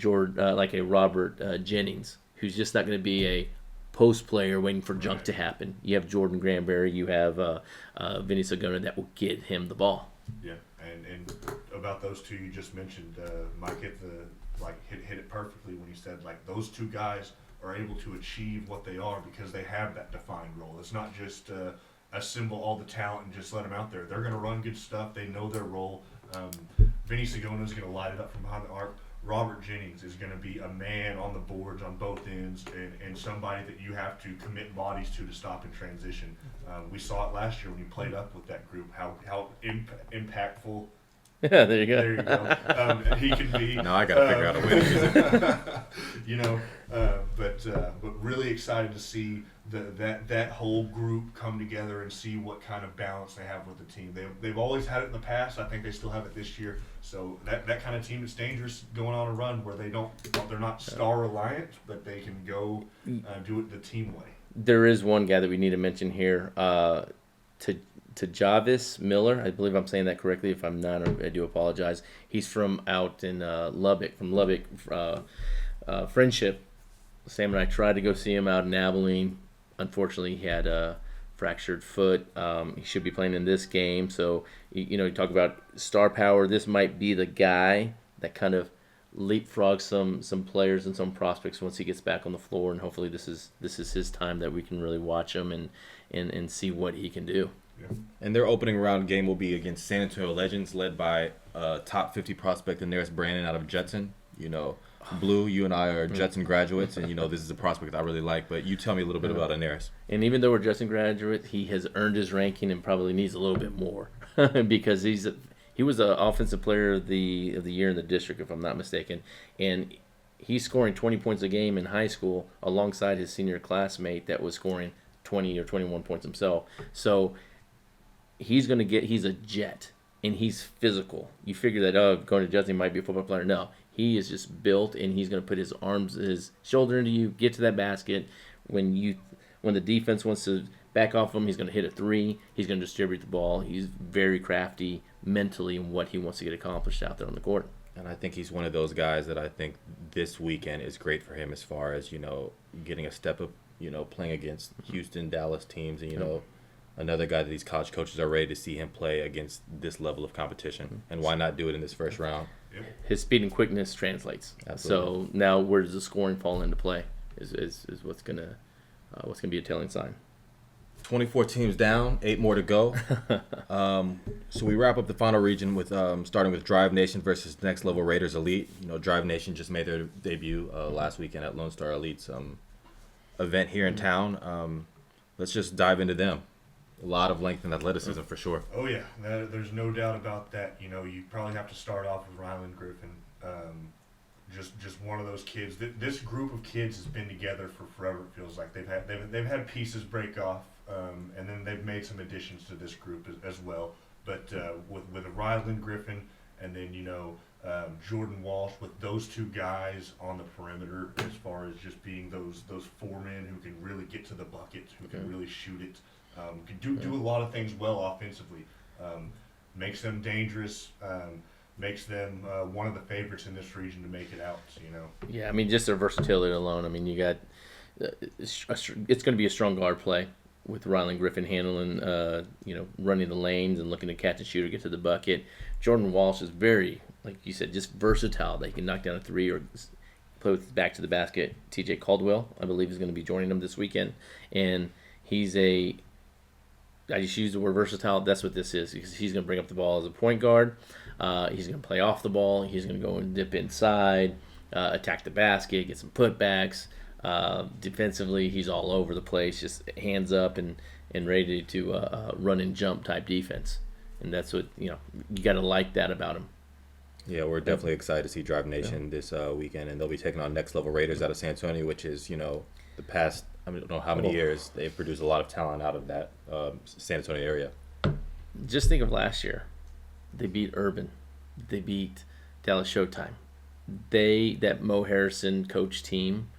Robert Jennings, who's just not going to be a post player waiting for junk to happen. You have Jordan Granberry, you have Vinny Sagona that will get him the ball. Yeah, and about those two you just mentioned, Mike hit it perfectly when he said those two guys are able to achieve what they are because they have that defined role. It's not just assemble all the talent and just let them out there. They're going to run good stuff. They know their role. Vinny Sagona is going to light it up from behind the arc. Robert Jennings is going to be a man on the boards on both ends and somebody that you have to commit bodies to stop in transition. We saw it last year when he played up with that group, how impactful. Yeah, there you go. There you go. He can be. Now I got to figure out a way to use it. But really excited to see that whole group come together and see what kind of balance they have with the team. They've always had it in the past. I think they still have it this year. So that kind of team that's dangerous going on a run where they're not star reliant, but they can go do it the team way. There is one guy that we need to mention here. To Javis Miller, I believe I'm saying that correctly. If I'm not, I do apologize. He's from out in Lubbock, Friendship. Sam and I tried to go see him out in Abilene. Unfortunately, he had a fractured foot. He should be playing in this game. So, you talk about star power. This might be the guy that kind of leapfrogs some players and some prospects once he gets back on the floor. And hopefully this is his time that we can really watch him and see what he can do. Yeah. And their opening round game will be against San Antonio Legends, led by top 50 prospect Daenerys Brandon out of Judson. Blue, you and I are Judson graduates, and this is a prospect I really like. But you tell me a little bit about Daenerys. And even though we're Judson graduates, he has earned his ranking and probably needs a little bit more because he was the offensive player of the year in the district, if I'm not mistaken, and he's scoring 20 points a game in high school alongside his senior classmate that was scoring 20 or 21 points himself. So he's a jet, and he's physical. You figure that, going to Judson, he might be a football player. No, He is just built, and he's going to put his shoulder into you, get to that basket. When the defense wants to back off him, he's going to hit a three. He's going to distribute the ball. He's very crafty mentally in what he wants to get accomplished out there on the court. And I think he's one of those guys that I think this weekend is great for him as far as, getting a step up, playing against Houston, Dallas teams. And, another guy that these college coaches are ready to see him play against this level of competition. And why not do it in this first round? His speed and quickness translates. Absolutely. So now where does the scoring fall into play is what's going to be a telling sign. 24 teams down, 8 more to go. So we wrap up the final region with starting with Drive Nation versus Next Level Raiders Elite. Drive Nation just made their debut last weekend at Lone Star Elite's event here in town. Let's just dive into them. A lot of length and athleticism for sure. Oh yeah, there's no doubt about that. You probably have to start off with Ryland Griffin. Just one of those kids. This group of kids has been together for forever. It feels like they've had pieces break off, and then they've made some additions to this group as well. But with Ryland Griffin, and then Jordan Walsh, with those two guys on the perimeter, as far as just being those four men who can really get to the bucket, who can really shoot it, can do a lot of things well offensively, makes them dangerous. Makes them one of the favorites in this region to make it out. Yeah, I mean, just their versatility alone. I mean, you got it's going to be a strong guard play with Ryland Griffin handling, running the lanes and looking to catch and shoot or get to the bucket. Jordan Walsh is very, like you said, just versatile. They can knock down a three or play with his back to the basket. TJ Caldwell, I believe, is going to be joining them this weekend, and I just use the word versatile. That's what this is, because he's going to bring up the ball as a point guard. He's going to play off the ball. He's going to go and dip inside, attack the basket, get some putbacks. Defensively, he's all over the place, just hands up and ready to run and jump type defense. And that's what, you got to like that about him. Yeah, we're definitely excited to see Drive Nation this weekend, and they'll be taking on Next Level Raiders out of San Antonio, which is, the past, I don't know how many years, they've produced a lot of talent out of that San Antonio area. Just think of last year. They beat Urban. They beat Dallas Showtime. That Mo Harrison coach team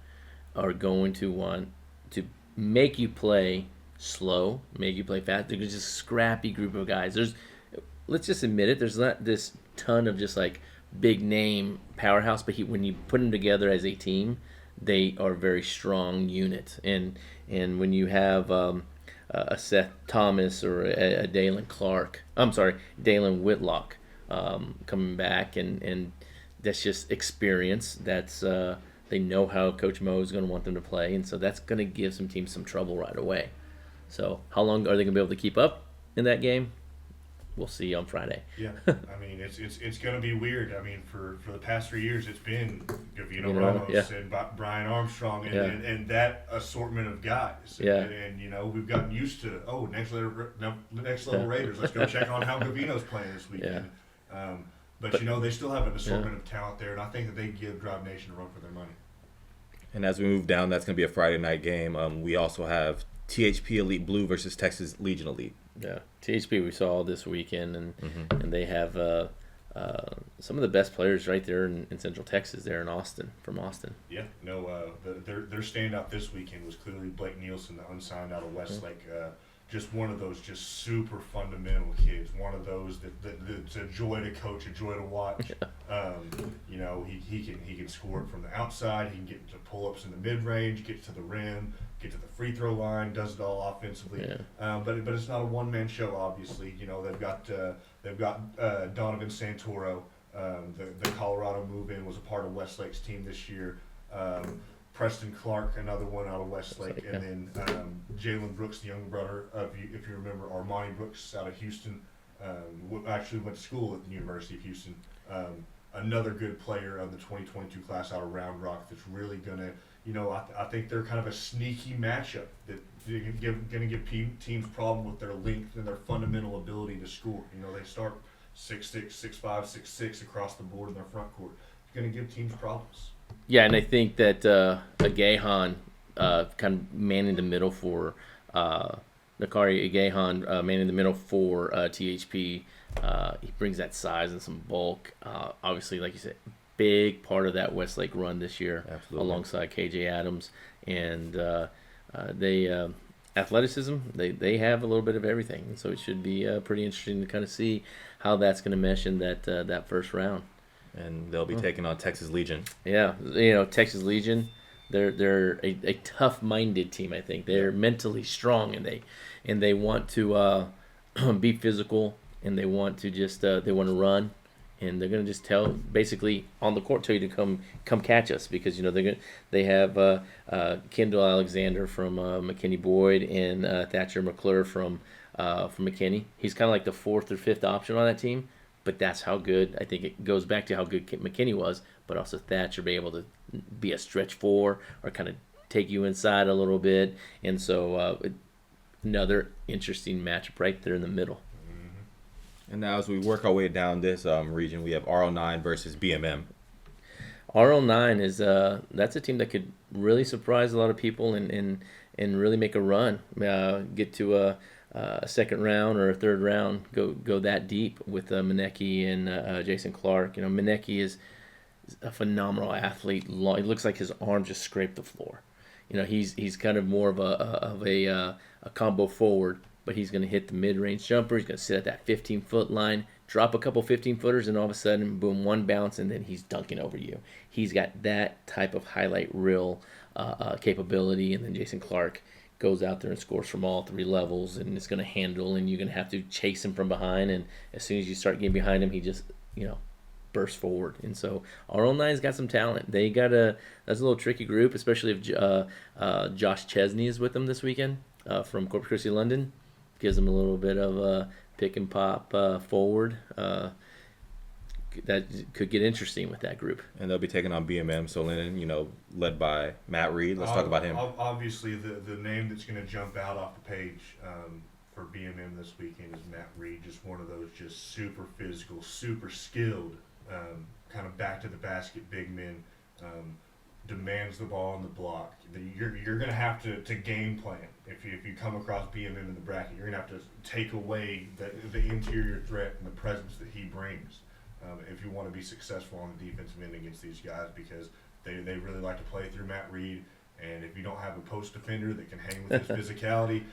are going to want to make you play slow, make you play fast. They're just a scrappy group of guys. Let's just admit it, there's not this ton of just like big name powerhouse, but when you put them together as a team, they are a very strong unit. And when you have a Seth Thomas or a Dalen Whitlock coming back, and that's just experience. That's they know how Coach Mo is going to want them to play, and so that's going to give some teams some trouble right away. So how long are they going to be able to keep up in that game? We'll see on Friday. Yeah, I mean it's going to be weird. I mean for the past 3 years it's been Gavino Ramos and Brian Armstrong and that assortment of guys. Yeah. And we've gotten used to next level Raiders. Let's go check on how Gavino's playing this weekend. Yeah. But they still have an assortment of talent there, and I think that they give Drive Nation a run for their money. And as we move down, that's going to be a Friday night game. We also have THP Elite Blue versus Texas Legion Elite. Yeah, THP we saw this weekend, and they have some of the best players right there in Central Texas, there in Austin, from Austin. Yeah, their standout this weekend was clearly Blake Nielsen, the unsigned out of Westlake. Just one of those just super fundamental kids. One of those that's a joy to coach, a joy to watch. He can score it from the outside. He can get to pull-ups in the mid-range, get to the rim, get to the free throw line, does it all offensively. Yeah. But it's not a one-man show, obviously. They've got Donovan Santoro, the Colorado move-in, was a part of Westlake's team this year. Preston Clark, another one out of Westlake, and then Jalen Brooks, the younger brother of, if you remember, Armani Brooks out of Houston, actually went to school at the University of Houston. Another good player of the 2022 class out of Round Rock that's really going to, I think they're kind of a sneaky matchup that going to give teams problem with their length and their fundamental ability to score. They start 6'6", 6'5", 6'6" across the board in their front court. It's going to give teams problems. Yeah, and I think that Agahan kind of manning the middle for Nakari Agahan manning the middle for THP. He brings that size and some bulk. Obviously, like you said, big part of that Westlake run this year, Absolutely. alongside KJ Adams. And they athleticism, they have a little bit of everything. And so it should be pretty interesting to kind of see how that's going to mesh in that first round. And they'll be taking on Texas Legion. Yeah, Texas Legion, they're a tough-minded team. I think they're mentally strong, and they want to be physical, and they want to they want to run, and they're gonna just basically on the court tell you to come catch us, because they have Kendall Alexander from McKinney Boyd and Thatcher McClure from McKinney. He's kind of like the fourth or fifth option on that team. But that's how good, I think it goes back to how good McKinney was, but also Thatcher be able to be a stretch four or kind of take you inside a little bit. And so another interesting matchup right there in the middle. And now as we work our way down this region, we have RO9 versus BMM. RL9 is that's a team that could really surprise a lot of people and really make a run, get to a second round or a third round, go that deep with Manecki and Jason Clark. Manecki is a phenomenal athlete. It looks like his arm just scraped the floor. He's kind of more of a combo forward, but he's going to hit the mid-range jumper. He's going to sit at that 15-foot line, drop a couple 15-footers, and all of a sudden, boom, one bounce, and then he's dunking over you. He's got that type of highlight reel capability, and then Jason Clark goes out there and scores from all three levels, and it's going to handle, and you're going to have to chase him from behind, and as soon as you start getting behind him, he just, bursts forward. And so RL9's got some talent. That's a little tricky group, especially if Josh Chesney is with them this weekend from Corpus Christi, London. Gives them a little bit of a pick and pop forward. That could get interesting with that group. And they'll be taking on BMM, so Lyndon, led by Matt Reed. Let's talk about him. Obviously, the name that's going to jump out off the page for BMM this weekend is Matt Reed. Just one of those just super physical, super skilled, kind of back to the basket big men. Demands the ball on the block. You're going to have to game plan. If you come across BMM in the bracket, you're going to have to take away the interior threat and the presence that he brings. If you want to be successful on the defensive end against these guys, because they really like to play through Matt Reed, and if you don't have a post defender that can hang with his physicality,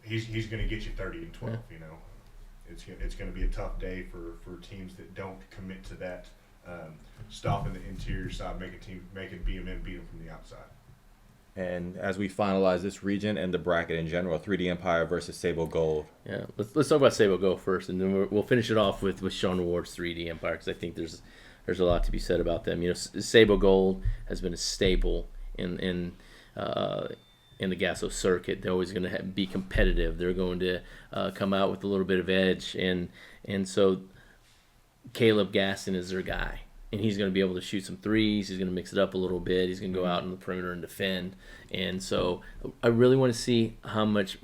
he's going to get you 30 and 12. It's going to be a tough day for teams that don't commit to that, stopping the interior side, making BMM beat them from the outside. And as we finalize this region and the bracket in general, 3D Empire versus Sable Gold. Yeah, let's talk about Sable Gold first, and then we'll finish it off with Sean Ward's 3D Empire, because I think there's a lot to be said about them. Sable Gold has been a staple in the GASO circuit. They're always going to be competitive. They're going to come out with a little bit of edge, and so Caleb Gaston is their guy. And he's going to be able to shoot some threes. He's going to mix it up a little bit. He's going to go out on the perimeter and defend. And so I really want to see how much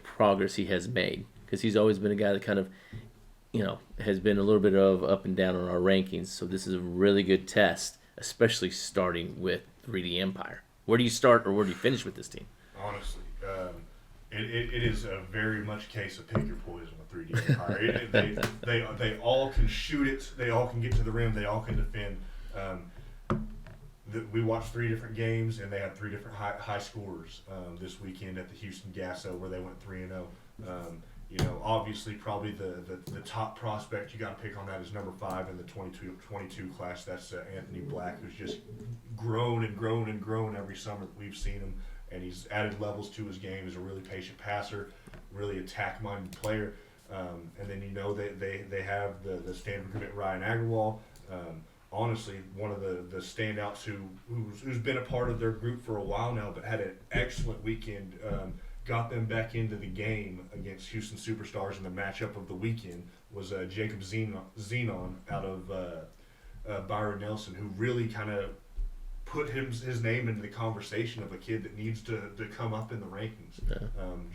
progress he has made, because he's always been a guy that kind of, has been a little bit of up and down on our rankings. So this is a really good test, especially starting with 3D Empire. Where do you start or where do you finish with this team? Honestly, it is a very much case of pick your poison with 3D Empire. They all can shoot it. They all can get to the rim. They all can defend. We watched 3 different games, and they had 3 different high scorers this weekend at the Houston GASO, where they went 3-0. Obviously, probably the top prospect you got to pick on that is number 5 in the 22 class. That's Anthony Black, who's just grown and grown and grown every summer that we've seen him. And he's added levels to his game. He's a really patient passer, really attack-minded player. And then they have the standard commit Ryan Agarwal. Honestly, one of the standouts who's been a part of their group for a while now, but had an excellent weekend. Got them back into the game against Houston Superstars in the matchup of the weekend was Jacob Zenon out of Byron Nelson, who really kind of put his name into the conversation of a kid that needs to come up in the rankings,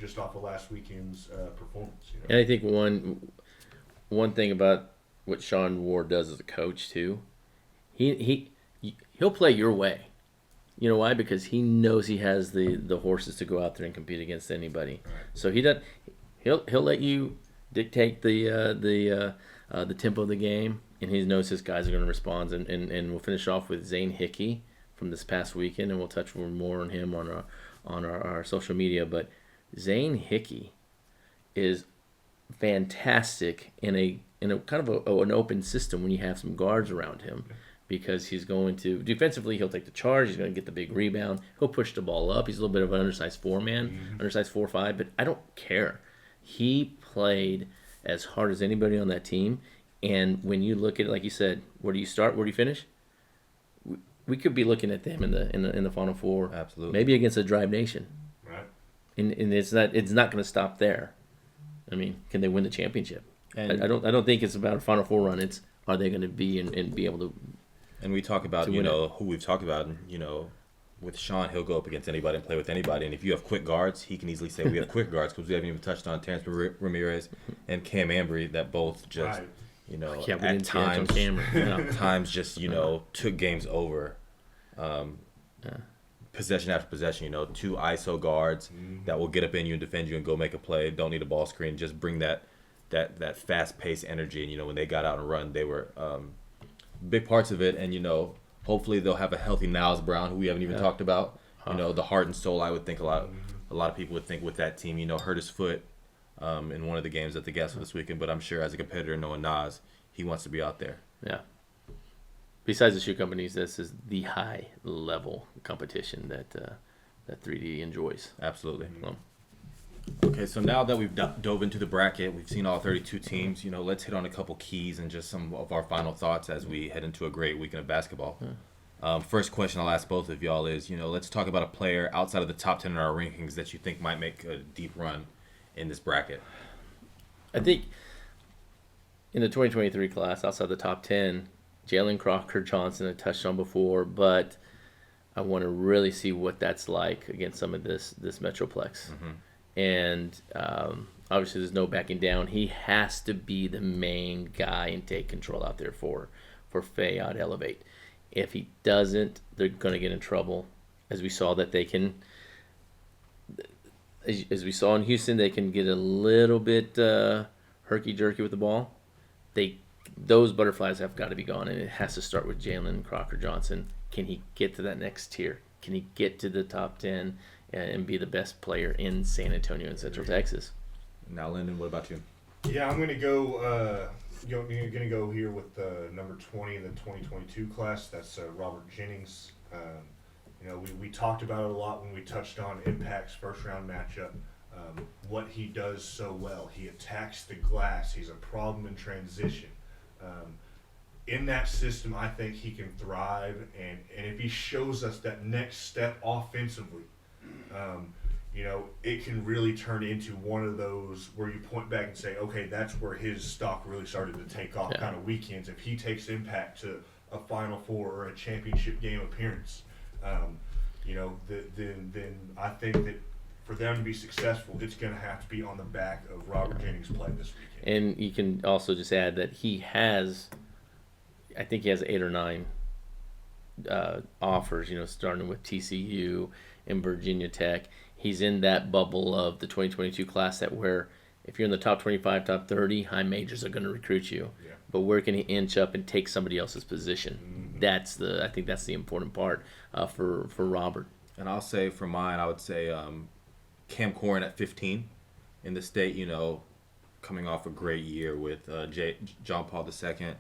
just off of last weekend's performance. And I think one thing about what Sean Ward does as a coach too, he'll play your way. You know why? Because he knows he has the horses to go out there and compete against anybody. Right. So he'll let you dictate the tempo of the game, and he knows his guys are going to respond. And we'll finish off with Zane Hickey from this past weekend, and we'll touch more on him on our social media. But Zane Hickey is fantastic in a kind of an open system when you have some guards around him, because he's going to defensively, he'll take the charge, he's going to get the big rebound, he'll push the ball up. He's a little bit of an undersized 4-man, undersized 4-5, but I don't care. He played as hard as anybody on that team, and when you look at it, like you said, where do you start, where do you finish? We could be looking at them in the Final Four, Absolutely. maybe against a Drive Nation, Right. and it's not going to stop there. I mean, can they win the championship? And I don't think it's about a Final Four run. It's, are they going to be and be able to? And we talk about, To you win know, who we've talked about, and, you know, with Sean, he'll go up against anybody and play with anybody. And if you have quick guards, he can easily say we have quick guards, because we haven't even touched on Terrence Ramirez and Cam Embry, that both just, Right. you know, Yeah, we at didn't see it on times, camera. Yeah. times just, you know, took games over. Possession after possession, you know, 2 ISO guards that will get up in you and defend you and go make a play. Don't need a ball screen. Just bring that fast-paced energy. And, you know, when they got out and run, they were big parts of it. And, you know, hopefully they'll have a healthy Niles Brown, who we haven't even talked about. You know, the heart and soul, I would think a lot of people would think with that team, you know, hurt his foot in one of the games at the GASO this weekend. But I'm sure as a competitor, knowing Nas, he wants to be out there. Yeah. Besides the shoe companies, this is the high level competition that 3D enjoys. Absolutely. Well, Okay, so now that we've dove into the bracket, we've seen all 32 teams, you know, let's hit on a couple keys and just some of our final thoughts as we head into a great weekend of basketball. First question I'll ask both of y'all is, you know, let's talk about a player outside of the top 10 in our rankings that you think might make a deep run in this bracket. I think in the 2023 class, outside the top 10, Jalen Crocker Johnson I touched on before, but I want to really see what that's like against some of this Metroplex. And obviously there's no backing down. He has to be the main guy and take control out there for FAOT Elevate. If he doesn't, they're going to get in trouble. As we saw that they can, as we saw in Houston, they can get a little bit herky-jerky with the ball. Those butterflies have got to be gone, and it has to start with Jalen Crocker Johnson. Can he get to that next tier? Can he get to the top 10 and be the best player in San Antonio and Central Texas? Now, Lyndon, what about you? Yeah, I'm going to go. Going to go here with number 20 in the 2022 class. That's Robert Jennings. You know, we talked about it a lot when we touched on Impact's first round matchup. What he does so well, he attacks the glass. He's a problem in transition. In that system, I think he can thrive, and if he shows us that next step offensively, you know, it can really turn into one of those where you point back and say, okay, that's where his stock really started to take off kind of weekends. If he takes Impact to a Final Four or a championship game appearance, you know, then I think that for them to be successful, it's going to have to be on the back of Robert Jennings' play this weekend. And you can also just add that he has, I think he has 8 or 9 offers, you know, starting with TCU and Virginia Tech. He's in that bubble of the 2022 class that where if you're in the top 25, top 30, high majors are going to recruit you. Yeah. But where can he inch up and take somebody else's position? I think that's the important part for Robert. And I'll say for mine, I would say Cam Corrin at 15 in the state, you know, coming off a great year with John Paul II.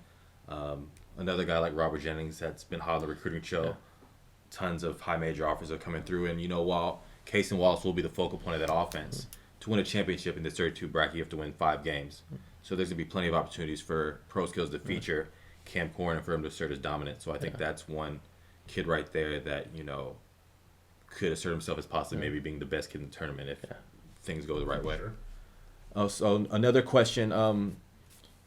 Another guy like Robert Jennings that's been hot on the recruiting show. Yeah. Tons of high major offers are coming through. And, you know, while Case and Wallace will be the focal point of that offense, to win a championship in this 32 bracket, you have to win 5 games. So there's going to be plenty of opportunities for Pro Skills to feature Cam Corrin and for him to assert his dominance. So I think that's one kid right there that, you know, could assert himself as possibly maybe being the best kid in the tournament if things go the right way. Sure. Oh, so another question,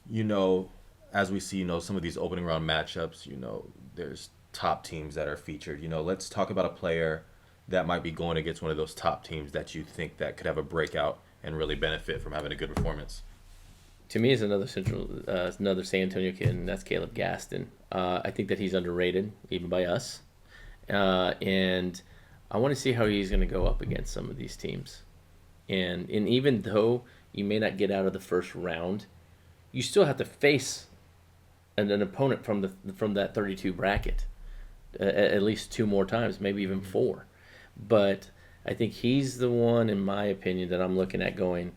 you know, as we see, you know, some of these opening round matchups, you know, there's top teams that are featured. You know, let's talk about a player that might be going against one of those top teams that you think that could have a breakout and really benefit from having a good performance. To me, is another another San Antonio kid, and that's Caleb Gaston. I think that he's underrated, even by us. And I want to see how he's going to go up against some of these teams. And even though you may not get out of the first round, you still have to face an opponent from that 32 bracket at least 2 more times, maybe even 4. But I think he's the one, in my opinion, that I'm looking at going,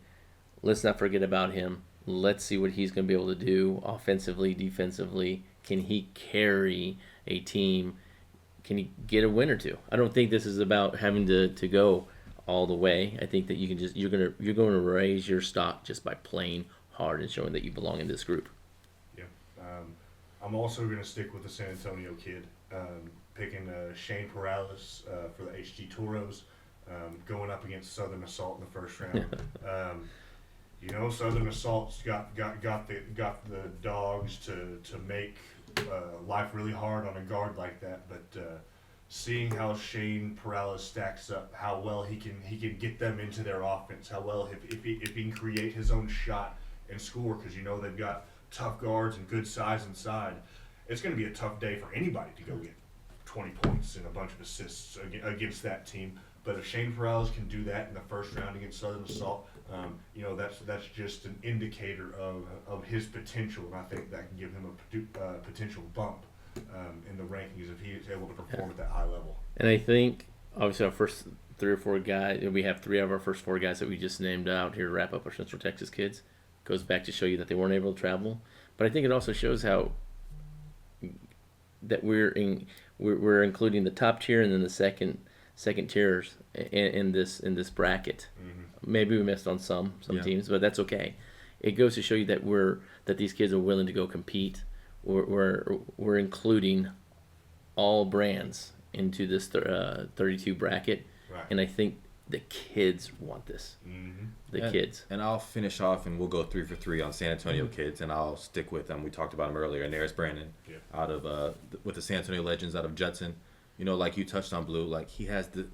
let's not forget about him. Let's see what he's going to be able to do offensively, defensively. Can he carry a team? Can he get a win or two? I don't think this is about having to go all the way. I think that you can just you're going to raise your stock just by playing hard and showing that you belong in this group. Yeah. I'm also going to stick with the San Antonio kid, picking Shane Perales for the HG Toros, going up against Southern Assault in the first round. Southern Assault's got the dogs to make life really hard on a guard like that, but seeing how Shane Perales stacks up, how well he can get them into their offense, how well if he can create his own shot and score, because they've got tough guards and good size inside. It's going to be a tough day for anybody to go get 20 points and a bunch of assists against that team. But if Shane Perales can do that in the first round against Southern Assault, that's just an indicator of his potential, and I think that can give him a potential bump in the rankings if he is able to perform at that high level. And I think, obviously, our first 3 or 4 guys, we have 3 of our first 4 guys that we just named out here to wrap up our Central Texas kids. Goes back to show you that they weren't able to travel. But I think it also shows how that we're including the top tier and then the second tiers in this bracket. Mm-hmm. Maybe we missed on some teams, but that's okay. It goes to show you that these kids are willing to go compete. We're including all brands into this 32 bracket, right. And I think the kids want this. Mm-hmm. The kids. And I'll finish off, and we'll go 3 for 3 on San Antonio kids, and I'll stick with them. We talked about him earlier. Neris Brandon, out of with the San Antonio Legends out of Judson. Like you touched on, Blue. Like he has the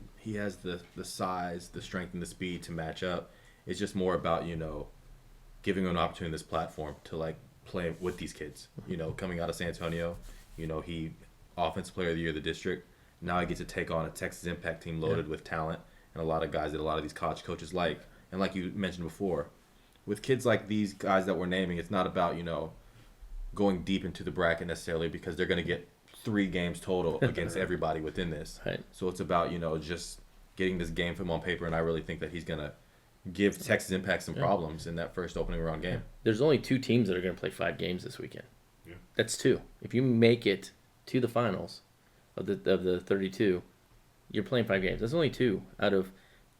size, the strength, and the speed to match up. It's just more about giving him an opportunity in this platform to play with these kids. Coming out of San Antonio, he offensive player of the year of the district. Now he gets to take on a Texas Impact team loaded with talent and a lot of guys that a lot of these college coaches like. And like you mentioned before, with kids like these guys that we're naming, it's not about, going deep into the bracket necessarily, because they're going to get 3 games total against everybody within this. Right. So it's about, just getting this game film on paper, and I really think that he's going to give Texas Impact some problems in that first opening round game. There's only 2 teams that are going to play 5 games this weekend. Yeah. That's 2. If you make it to the finals of the 32, you're playing 5 games. That's only 2 out of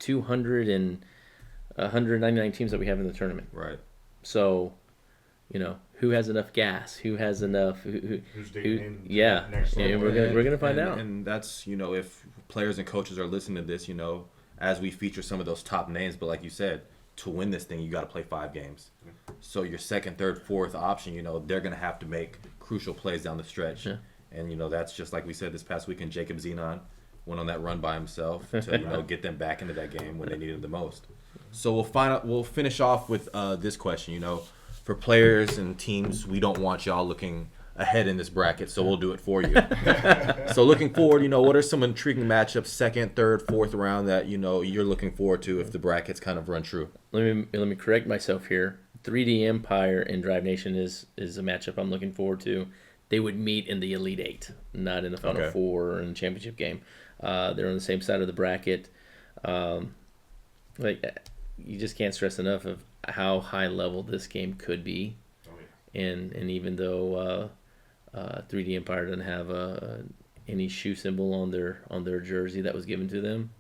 199 teams that we have in the tournament. Right. So, who has enough gas? Who has enough? Who's digging in? Yeah, and we're gonna find out. And that's if players and coaches are listening to this, as we feature some of those top names. But like you said, to win this thing, you got to play 5 games. Yeah. So your second, third, fourth option, they're gonna have to make crucial plays down the stretch. Yeah. And that's just like we said this past weekend. Jacob Zenon went on that run by himself to get them back into that game when they needed it the most. So we'll finish off with this question. For players and teams, we don't want y'all looking ahead in this bracket, so we'll do it for you. So looking forward, what are some intriguing matchups, second, third, fourth round that you're looking forward to if the brackets kind of run true? Let me correct myself here. 3D Empire and Drive Nation is a matchup I'm looking forward to. They would meet in the Elite 8, not in the Final 4 or in the championship game. They're on the same side of the bracket. You just can't stress enough of how high level this game could be. Oh, yeah. And even though 3D Empire doesn't have any shoe symbol on their jersey that was given to them,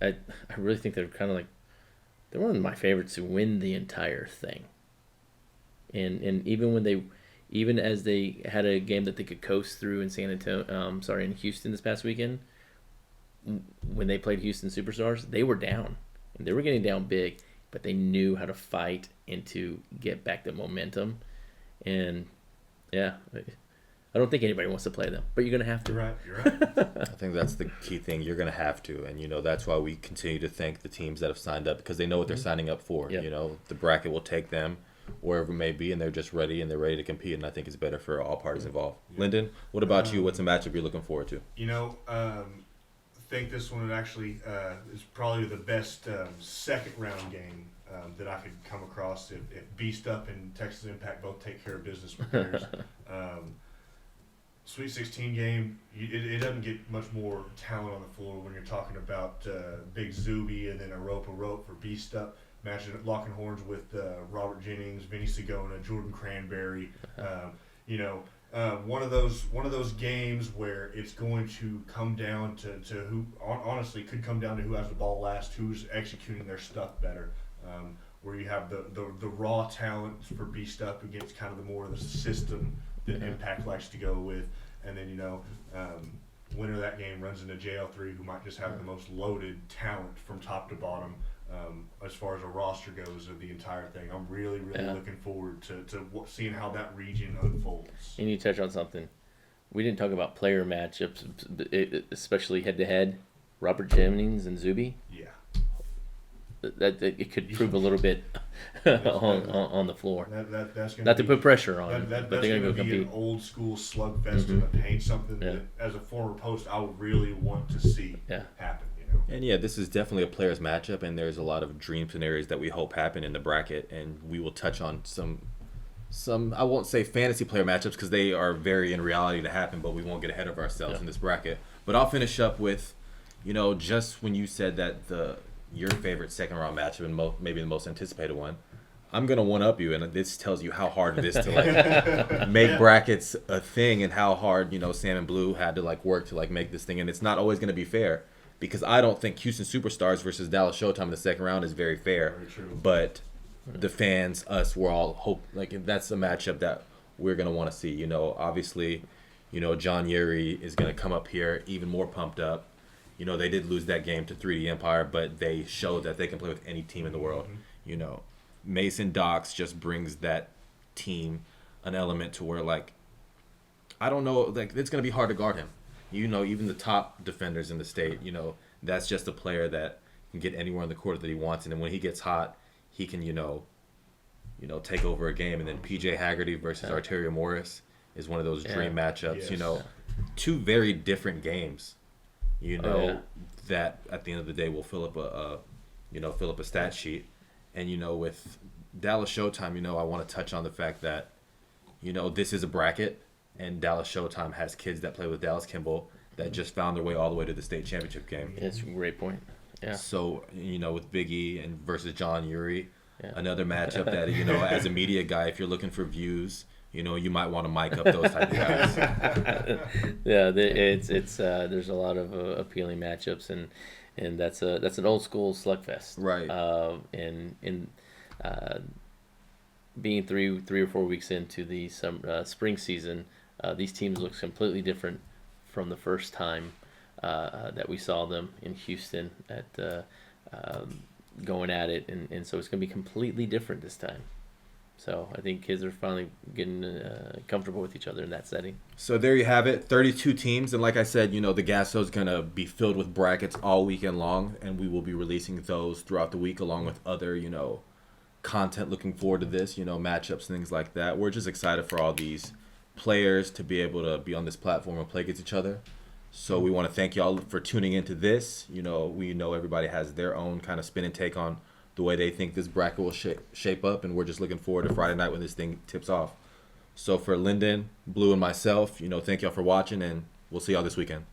I really think they're kind of they're one of my favorites to win the entire thing. And even as they had a game that they could coast through in in Houston this past weekend, when they played Houston Superstars, they were down. And they were getting down big, but they knew how to fight and to get back the momentum. And, yeah, I don't think anybody wants to play them, but you're going to have to. You're right. I think that's the key thing. You're going to have to. And, that's why we continue to thank the teams that have signed up, because they know what they're signing up for. Yep. The bracket will take them wherever it may be, and they're just ready, and they're ready to compete. And I think it's better for all parties involved. Yeah. Lyndon, what about you? What's a matchup you're looking forward to? I think this one would actually is probably the best second round game that I could come across if Beast Up and Texas Impact both take care of business with theirs. Sweet 16 game, it doesn't get much more talent on the floor when you're talking about Big Zuby and then a rope for Beast Up, matching locking horns with Robert Jennings, Vinny Sagona, Jordan Cranberry. One of those games where it's going to come down to who honestly could come down to who has the ball last, who's executing their stuff better. Where you have the raw talent for Beast Up against kind of the more of the system that Impact likes to go with, and then winner of that game runs into JL3, who might just have the most loaded talent from top to bottom as far as a roster goes of the entire thing. I'm really looking forward to seeing how that region unfolds. And you touch on something. We didn't talk about player matchups, especially head-to-head. Robert Jennings and Zuby. Yeah. That it could prove a little bit on the floor. That's gonna Not to put pressure on them, but they're going to go be compete. an old school slugfest in the paint, something that, as a former post, I would really want to see happen. And yeah, this is definitely a players matchup, and there's a lot of dream scenarios that we hope happen in the bracket, and we will touch on some I won't say fantasy player matchups because they are very in reality to happen, but we won't get ahead of ourselves in this bracket. But I'll finish up with, just when you said that your favorite second round matchup and maybe the most anticipated one, I'm gonna one up you, and this tells you how hard it is to make brackets a thing, and how hard Sam and Blue had to work to make this thing, and it's not always gonna be fair. Because I don't think Houston Superstars versus Dallas Showtime in the second round is very fair. Very true. But the fans, we're all hope that's a matchup that we're gonna want to see. Obviously, John Yuri is gonna come up here even more pumped up. They did lose that game to 3D Empire, but they showed that they can play with any team in the world. Mason Docks just brings that team an element to where I don't know, it's gonna be hard to guard him. Even the top defenders in the state, that's just a player that can get anywhere on the court that he wants. And then when he gets hot, he can, take over a game. And then PJ Haggerty versus Arterio Morris is one of those dream matchups, Yes. Two very different games, that at the end of the day will fill up a stat sheet. And, with Dallas Showtime, I want to touch on the fact that, this is a bracket. And Dallas Showtime has kids that play with Dallas Kimball that just found their way all the way to the state championship game. Yeah, that's a great point. Yeah. So, with Biggie and versus John Yuri, another matchup that, as a media guy, if you're looking for views, you might want to mic up those type of guys. Yeah, it's there's a lot of appealing matchups, and that's an old school slugfest. Right. And being 3 or 4 weeks into the spring season, these teams look completely different from the first time that we saw them in Houston at going at it, and so it's going to be completely different this time. So I think kids are finally getting comfortable with each other in that setting. So there you have it, 32 teams, and like I said, the GASO is going to be filled with brackets all weekend long, and we will be releasing those throughout the week along with other, content looking forward to this, matchups and things like that. We're just excited for all these players to be able to be on this platform and play against each other. So we want to thank y'all for tuning into this. We know everybody has their own kind of spin and take on the way they think this bracket will shape up, and we're just looking forward to Friday night when this thing tips off. So for Lyndon, Blue, and myself, thank y'all for watching, and we'll see y'all this weekend.